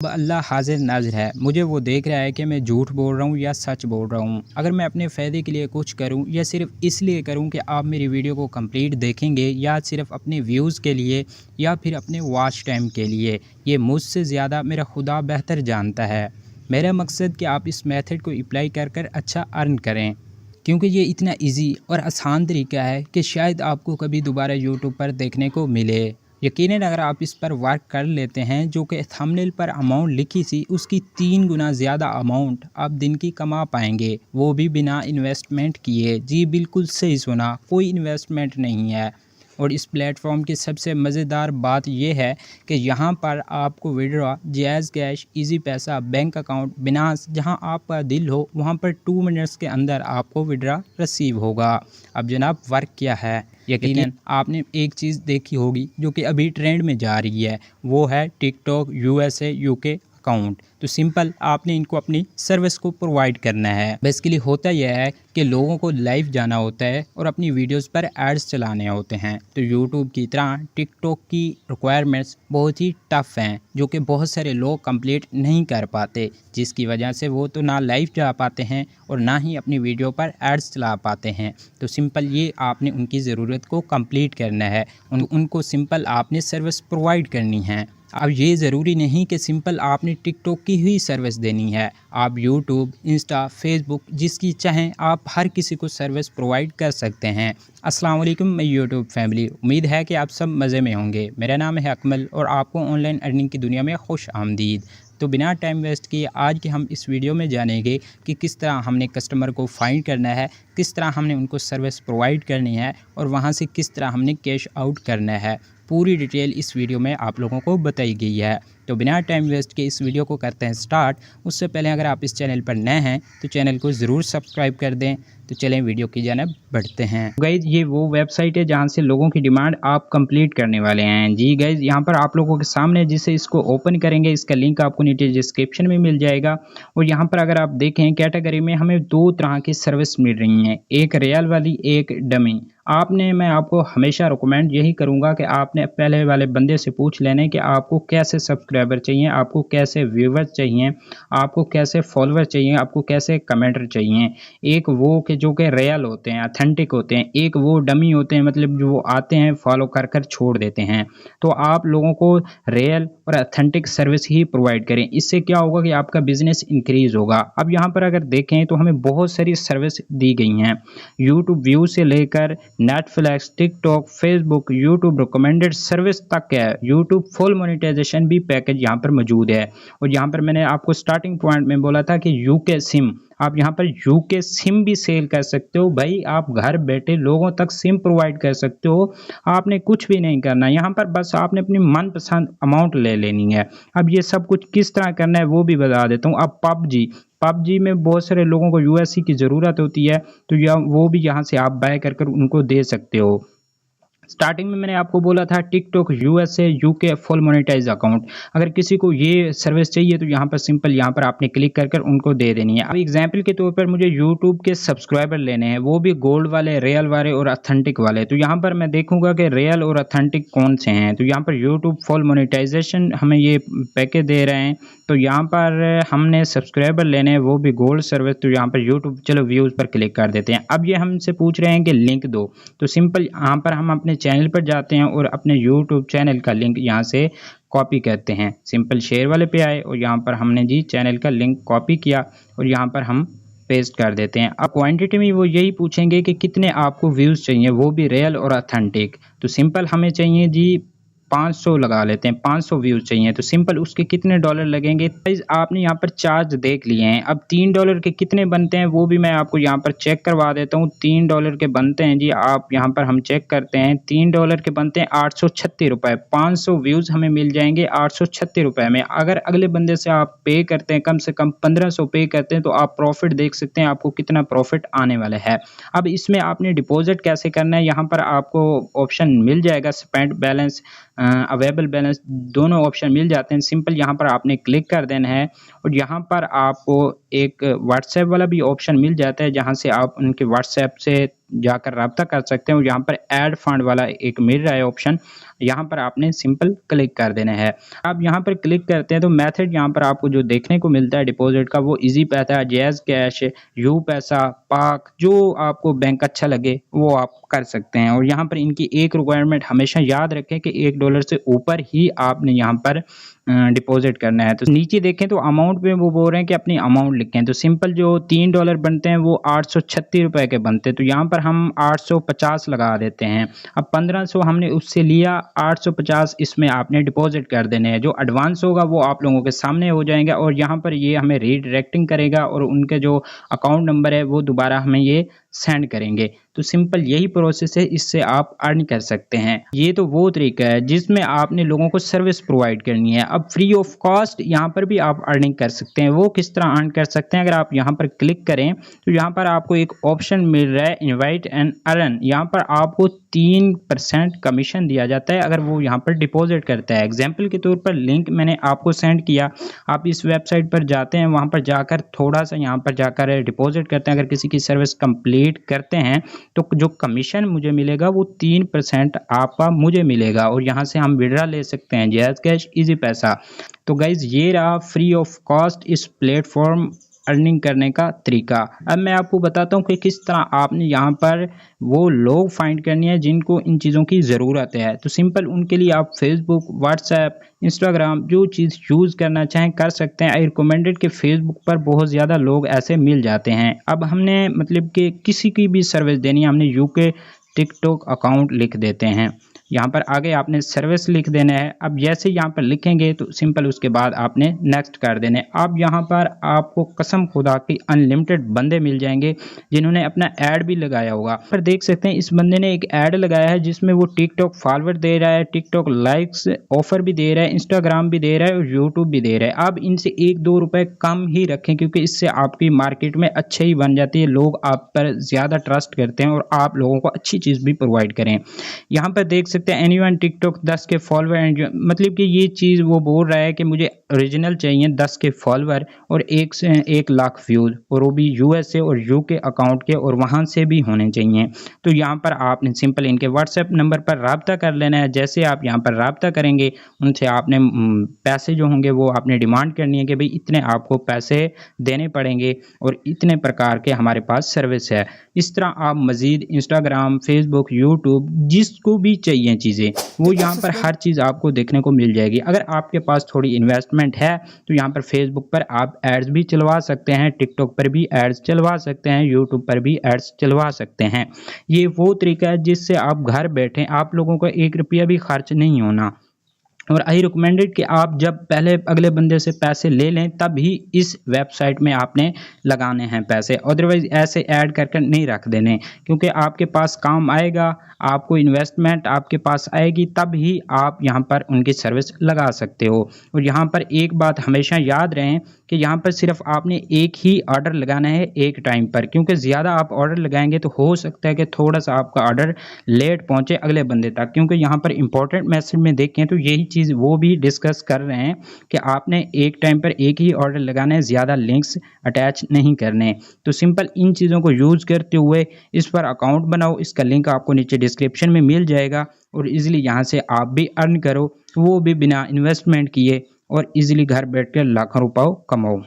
अब अल्लाह हाज़िर नाज़िर है। मुझे वो देख रहा है कि मैं झूठ बोल रहा हूँ या सच बोल रहा हूँ। अगर मैं अपने फ़ायदे के लिए कुछ करूँ या सिर्फ़ इसलिए करूँ कि आप मेरी वीडियो को कंप्लीट देखेंगे या सिर्फ़ अपने व्यूज़ के लिए या फिर अपने वॉच टाइम के लिए, ये मुझसे ज़्यादा मेरा खुदा बेहतर जानता है। मेरा मकसद कि आप इस मेथड को अप्लाई कर कर अच्छा अर्न करें, क्योंकि ये इतना ईज़ी और आसान तरीका है कि शायद आपको कभी दोबारा यूट्यूब पर देखने को मिले। यकीनन अगर आप इस पर वर्क कर लेते हैं, जो कि थंबनेल पर अमाउंट लिखी थी उसकी 3 गुना ज़्यादा अमाउंट आप दिन की कमा पाएंगे, वो भी बिना इन्वेस्टमेंट किए। जी बिल्कुल सही सुना, कोई इन्वेस्टमेंट नहीं है। और इस प्लेटफॉर्म की सबसे मज़ेदार बात यह है कि यहाँ पर आपको विड्रॉ, जायज़ कैश, इजी पैसा, बैंक अकाउंट, बिनास, जहाँ आपका दिल हो वहाँ पर 2 मिनट्स के अंदर आपको विड्रॉ रिसीव होगा। अब जनाब वर्क क्या है? यकीनन आपने एक चीज़ देखी होगी जो कि अभी ट्रेंड में जा रही है, वो है टिकटॉक यूएसए यूके अकाउंट। तो सिंपल आपने इनको अपनी सर्विस को प्रोवाइड करना है। बेसिकली होता यह है कि लोगों को लाइव जाना होता है और अपनी वीडियोस पर एड्स चलाने होते हैं। तो यूट्यूब की तरह टिकटॉक की रिक्वायरमेंट्स बहुत ही टफ़ हैं, जो कि बहुत सारे लोग कंप्लीट नहीं कर पाते, जिसकी वजह से वो तो ना लाइव जा पाते हैं और ना ही अपनी वीडियो पर एड्स चला पाते हैं। तो सिंपल ये आपने उनकी ज़रूरत को कंप्लीट करना है, उनको सिंपल आपने सर्विस प्रोवाइड करनी है। अब ये ज़रूरी नहीं कि सिंपल आपने टिकटॉक की ही सर्विस देनी है। आप यूट्यूब, इंस्टा, फेसबुक, जिसकी चाहें आप हर किसी को सर्विस प्रोवाइड कर सकते हैं। अस्सलाम वालेकुम मैं यूट्यूब फैमिली, उम्मीद है कि आप सब मज़े में होंगे। मेरा नाम है अकमल और आपको ऑनलाइन अर्निंग की दुनिया में खुश आमदीद। तो बिना टाइम वेस्ट किए आज के हम इस वीडियो में जानेंगे कि किस तरह हमने कस्टमर को फाइंड करना है, किस तरह हमने उनको सर्विस प्रोवाइड करनी है और वहाँ से किस तरह हमने कैश आउट करना है। पूरी डिटेल इस वीडियो में आप लोगों को बताई गई है। तो बिना टाइम वेस्ट के इस वीडियो को करते हैं स्टार्ट। उससे पहले अगर आप इस चैनल पर नए हैं तो चैनल को ज़रूर सब्सक्राइब कर दें। तो चलें वीडियो की जानिब बढ़ते हैं। गाइज ये वो वेबसाइट है जहां से लोगों की डिमांड आप कंप्लीट करने वाले हैं। जी गाइज यहाँ पर आप लोगों के सामने जिसे इसको ओपन करेंगे, इसका लिंक आपको नीचे डिस्क्रिप्शन में मिल जाएगा। और यहाँ पर अगर आप देखें कैटेगरी में हमें 2 तरह की सर्विस मिल रही हैं, एक रियल वाली, एक डमी। मैं आपको हमेशा रिकमेंड यही करूंगा कि आपने पहले वाले बंदे से पूछ लेना कि आपको कैसे सब्सक्राइबर चाहिए, आपको कैसे व्यूवर्स चाहिए, आपको कैसे फॉलोअर चाहिए, आपको कैसे कमेंटर चाहिए। एक वो कि जो कि रियल होते हैं, ऑथेंटिक होते हैं, एक वो डमी होते हैं, मतलब जो आते हैं फॉलो कर कर छोड़ देते हैं। तो आप लोगों को रियल और ऑथेंटिक सर्विस ही प्रोवाइड करें। इससे क्या होगा कि आपका बिजनेस इंक्रीज होगा। अब यहाँ पर अगर देखें तो हमें बहुत सारी सर्विस दी गई हैं, यूट्यूब व्यू से लेकर Netflix, TikTok, Facebook, YouTube recommended service तक है। यूट्यूब फुल मोनेटाइजेशन भी पैकेज यहाँ पर मौजूद है। और यहाँ पर मैंने आपको स्टार्टिंग पॉइंट में बोला था कि यूके सिम, आप यहाँ पर यूके सिम भी सेल कर सकते हो। भाई आप घर बैठे लोगों तक सिम प्रोवाइड कर सकते हो। आपने कुछ भी नहीं करना, यहाँ पर बस आपने अपनी मनपसंद अमाउंट ले लेनी है। अब ये सब कुछ किस तरह करना है वो भी बता देता हूँ। अब पबजी में बहुत सारे लोगों को यूएससी की ज़रूरत होती है, तो यह वो भी यहाँ से आप बाय कर उनको दे सकते हो। स्टार्टिंग में मैंने आपको बोला था TikTok USA UK full monetize account. अगर किसी को ये सर्विस चाहिए तो यहाँ पर सिंपल यहाँ पर आपने क्लिक कर कर उनको दे देनी है। अब एग्जांपल के तौर पर मुझे यूट्यूब के सब्सक्राइबर लेने हैं, वो भी गोल्ड वाले, रियल वाले और ऑथेंटिक वाले। तो यहाँ पर मैं देखूंगा कि रियल और ऑथेंटिक कौन से हैं। तो यहाँ पर यूट्यूब फुल मोनेटाइजेशन हमें ये पैकेज दे रहे हैं। तो यहाँ पर हमने सब्सक्राइबर लेने हैं, वो भी गोल्ड सर्विस। तो यहाँ पर यूट्यूब, चलो व्यूज़ पर क्लिक कर देते हैं। अब ये हमसे पूछ रहे हैं कि लिंक दो। तो सिंपल यहाँ पर हम अपने चैनल पर जाते हैं और अपने यूट्यूब चैनल का लिंक यहाँ से कॉपी करते हैं। सिंपल शेयर वाले पे आए और यहाँ पर हमने जी चैनल का लिंक कॉपी किया और यहाँ पर हम पेस्ट कर देते हैं। अब क्वांटिटी में वो यही पूछेंगे कि कितने आपको व्यूज़ चाहिए, वो भी रियल और ऑथेंटिक। तो सिंपल हमें चाहिए जी 500 लगा लेते हैं, 500 व्यूज चाहिए। तो सिंपल उसके कितने डॉलर लगेंगे। आपने यहाँ पर चार्ज देख लिए हैं। अब $3 के कितने बनते हैं वो भी मैं आपको यहाँ पर चेक करवा देता हूँ। $3 के बनते हैं जी, आप यहाँ पर हम चेक करते हैं, $3 के बनते हैं 836 रुपये। 500 व्यूज हमें मिल जाएंगे 836 रुपये में। अगर अगले बंदे से आप पे करते हैं, कम से कम 1500 पे करते हैं, तो आप प्रॉफिट देख सकते हैं आपको कितना प्रॉफिट आने वाला है। अब इसमें आपने डिपॉजिट कैसे करना है, यहाँ पर आपको ऑप्शन मिल जाएगा, स्पेंड बैलेंस, अवेलेबल बैलेंस, दोनों ऑप्शन मिल जाते हैं। सिंपल यहाँ पर आपने क्लिक कर देना है और यहाँ पर आपको एक व्हाट्सएप वाला भी ऑप्शन मिल जाता है, जहाँ से आप उनके व्हाट्सएप से जाकर रब्ता कर सकते हैं और यहाँ पर ऐड फंड वाला एक मिल रहा है ऑप्शन, यहाँ पर आपने सिंपल क्लिक कर देना है। आप यहाँ पर क्लिक करते हैं तो मेथड यहाँ पर आपको जो देखने को मिलता है डिपॉजिट का वो इजी पैसा, जैज़ कैश, यू पैसा, पाक, जो आपको बैंक अच्छा लगे वो आप कर सकते हैं। और यहाँ पर इनकी एक रिक्वायरमेंट हमेशा याद रखें कि $1 से ऊपर ही आपने यहाँ पर डिपॉजिट करना है। तो नीचे देखें तो अमाउंट पे वो बोल रहे हैं कि अपनी अमाउंट लिखें, तो सिंपल जो $3 बनते हैं वो 836 रुपए के बनते हैं, तो यहाँ पर हम 850 लगा देते हैं। अब 1500 हमने उससे लिया, 850 इसमें आपने डिपॉजिट कर देने हैं। जो एडवांस होगा वो आप लोगों के सामने हो जाएगा और यहाँ पर ये हमें रीडायरेक्टिंग करेगा और उनके जो अकाउंट नंबर है वो दोबारा हमें ये सेंड करेंगे। तो सिंपल यही प्रोसेस है, इससे आप अर्न कर सकते हैं। ये तो वो तरीका है जिसमें आपने लोगों को सर्विस प्रोवाइड करनी है। अब फ्री ऑफ कॉस्ट यहाँ पर भी आप अर्निंग कर सकते हैं। वो किस तरह अर्न कर सकते हैं, अगर आप यहाँ पर क्लिक करें तो यहाँ पर आपको एक ऑप्शन मिल रहा है इनवाइट एंड अर्न। यहाँ पर आपको 3% कमीशन दिया जाता है अगर वो यहाँ पर डिपॉजिट करता है। एग्जाम्पल के तौर पर लिंक मैंने आपको सेंड किया, आप इस वेबसाइट पर जाते हैं, वहाँ पर जाकर थोड़ा सा यहाँ पर जाकर डिपॉजिट करते हैं। अगर किसी की सर्विस कंप्लीट करते हैं तो जो कमीशन मुझे मिलेगा वो 3% आपका मुझे मिलेगा और यहाँ से हम विड्रा ले सकते हैं, जैज़ कैश, इजी पैसा। तो गाइज ये रहा फ्री ऑफ कॉस्ट इस प्लेटफॉर्म अर्निंग करने का तरीका। अब मैं आपको बताता हूँ कि किस तरह आपने यहाँ पर वो लोग फाइंड करनी है जिनको इन चीज़ों की ज़रूरत है। तो सिंपल उनके लिए आप फेसबुक, व्हाट्सएप, इंस्टाग्राम जो चीज़ यूज़ करना चाहें कर सकते हैं। आई रिकमेंडेड कि फेसबुक पर बहुत ज़्यादा लोग ऐसे मिल जाते हैं। अब हमने मतलब कि किसी की भी सर्विस देनी है, हमने यूके टिकटॉक अकाउंट लिख देते हैं। यहाँ पर आगे आपने सर्विस लिख देना है। अब जैसे यहाँ पर लिखेंगे तो सिंपल उसके बाद आपने नेक्स्ट कर देना है। अब यहाँ पर आपको कसम खुदा की अनलिमिटेड बंदे मिल जाएंगे जिन्होंने अपना ऐड भी लगाया होगा। पर देख सकते हैं इस बंदे ने एक ऐड लगाया है जिसमें वो टिकटॉक फॉलोवर दे रहा है, टिकटॉक लाइक्स ऑफर भी दे रहा है, इंस्टाग्राम भी दे रहा है और यूट्यूब भी दे रहा है। अब इनसे 1-2 रुपए कम ही रखें क्योंकि इससे आपकी मार्केट में अच्छी ही बन जाती है, लोग आप पर ज़्यादा ट्रस्ट करते हैं और आप लोगों को अच्छी चीज़ भी प्रोवाइड करें। यहाँ पर देख एनीवन टिकटॉक 10 के फॉलोवर एंड मतलब कि ये चीज़ वो बोल रहा है कि मुझे ओरिजिनल चाहिए 10 के फॉलोवर और 1 से 1 लाख व्यूज और वो भी यूएसए और यूके अकाउंट के और वहाँ से भी होने चाहिए। तो यहाँ पर आपने सिंपल इनके व्हाट्सएप नंबर पर रब्ता कर लेना है। जैसे आप यहाँ पर रब्ता करेंगे उनसे आपने पैसे जो होंगे वो आपने डिमांड करनी है कि भाई इतने आपको पैसे देने पड़ेंगे और इतने प्रकार के हमारे पास सर्विस है। इस तरह आप मज़ीद इंस्टाग्राम, फेसबुक, यूट्यूब जिसको भी चाहिए चीज़ें वो यहाँ पर हर चीज़ आपको देखने को मिल जाएगी। अगर आपके पास थोड़ी इन्वेस्टमेंट है तो यहाँ पर फेसबुक पर आप एड्स भी चलवा सकते हैं, टिकटॉक पर भी एड्स चलवा सकते हैं, यूट्यूब पर भी एड्स चलवा सकते हैं। ये वो तरीका है जिससे आप घर बैठे आप लोगों का 1 रुपया भी खर्च नहीं होना। और आई रिकमेंडेड कि आप जब पहले अगले बंदे से पैसे ले लें तब ही इस वेबसाइट में आपने लगाने हैं पैसे, अदरवाइज ऐसे ऐड कर नहीं रख देने क्योंकि आपके पास काम आएगा, आपको इन्वेस्टमेंट आपके पास आएगी तब ही आप यहाँ पर उनकी सर्विस लगा सकते हो। और यहाँ पर एक बात हमेशा याद रहें कि यहाँ पर सिर्फ आपने एक ही ऑर्डर लगाना है एक टाइम पर, क्योंकि ज़्यादा आप ऑर्डर लगाएंगे तो हो सकता है कि थोड़ा सा आपका ऑर्डर लेट पहुँचे अगले बंदे तक। क्योंकि यहाँ पर इंपॉर्टेंट मैसेज में देखें तो यही चीज़ वो भी डिस्कस कर रहे हैं कि आपने एक टाइम पर एक ही ऑर्डर लगाना है, ज़्यादा लिंक्स अटैच नहीं करने। तो सिंपल इन चीज़ों को यूज़ करते हुए इस पर अकाउंट बनाओ, इसका लिंक आपको नीचे डिस्क्रिप्शन में मिल जाएगा और इजीली यहाँ से आप भी अर्न करो, वो भी बिना इन्वेस्टमेंट किए और इजीली घर बैठकर लाखों रुपये कमाओ।